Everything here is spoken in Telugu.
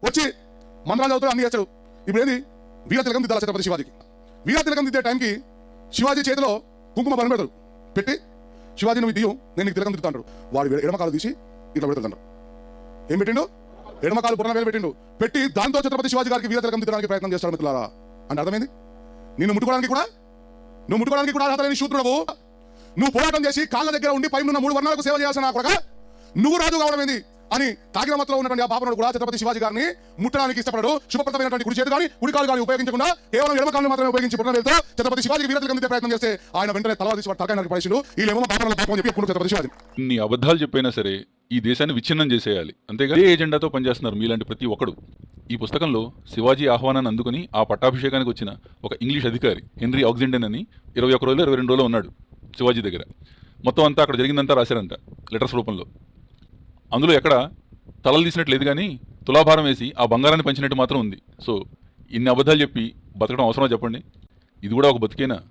వచ్చి మంత్రాలు చదువుతాడు, అన్ని చేస్తాడు. ఇప్పుడు ఏంది వీర తిలకం దిద్దాలి ఛత్రపతి శివాజీకి. వీర తిలకం దిద్దే టైంకి శివాజీ చేతిలో కుంకుమ బలం పెడతాడు. పెట్టి శివాజీ నువ్వు దియ్యం, నేను నీకు తిలకం దిద్దుతాడు. వాడు ఎడమకాలు తీసి ఇట్లా పెడతాడు. ఏం పెట్టిండు? ఎడమకాలు పురాణ వేలు పెట్టిండు. పెట్టి దాంతో ఛత్రపతి శివాజీ గారికి వీర తిలకం దిద్దడానికి ప్రయత్నం చేస్తాడు. మిత్రులారా, అంటే అర్థమైంది? నువ్వు ముట్టుకోవడానికి కూడా అర్హత లేని శూద్రుడవు. నువ్వు పోరాటం చేసి కాళ్ళ దగ్గర ఉండి పై ఉన్న 3 వర్ణాలకు సేవ చేయాల్సిన కొడక నువ్వు రాజు కావడం ఏంది అని తాగిన మత్తులో ఉన్నటువంటి ఆ బాబుడు కూడా ఛత్రపతి శివాజీ గారిని ముట్టడానికి ఇష్టపడడు. శుభప్రదమైనటువంటి కుడి చేతి కానీ కుడి కాలు కానీ ఉపయోగించకుండా కేవలం ఎడమ కాళ్ళు మాత్రమే ఉపయోగించి పుట్టిన వేలతో ఛత్రపతి శివాజీకి వీర తిలకం దిద్దే ప్రయత్నం చేస్తే ఆయన వెంటనే తలవారు తీసి తలకాయ నరికి పడేసిండు. వీళ్ళేమో బాబుల పాపం అని చెప్పి ఎప్పుడు ఛత్రపతి శివాజీ ఇన్ని అబద్ధాలు చెప్పైనా సరే ఈ దేశాన్ని విచ్ఛిన్నం చేసేయాలి, అంతేగా ఏ ఎజెండాతో పనిచేస్తున్నారు మీలాంటి ప్రతి ఒక్కడు. ఈ పుస్తకంలో శివాజీ ఆహ్వానాన్ని అందుకుని ఆ పట్టాభిషేకానికి వచ్చిన ఒక ఇంగ్లీష్ అధికారి హెన్రీ ఆక్సిండెన్ అని 21 రోజులు 22 రోజులు ఉన్నాడు శివాజీ దగ్గర. మొత్తం అంతా అక్కడ జరిగిందంతా రాశారంట లెటర్స్ రూపంలో. అందులో ఎక్కడ తలలు తీసినట్టు లేదు, కానీ తులాభారం వేసి ఆ బంగారాన్ని పంచినట్టు మాత్రం ఉంది. సో ఇన్ని అబద్ధాలు చెప్పి బతకడం అవసరమా చెప్పండి? ఇది కూడా ఒక బతికేనా?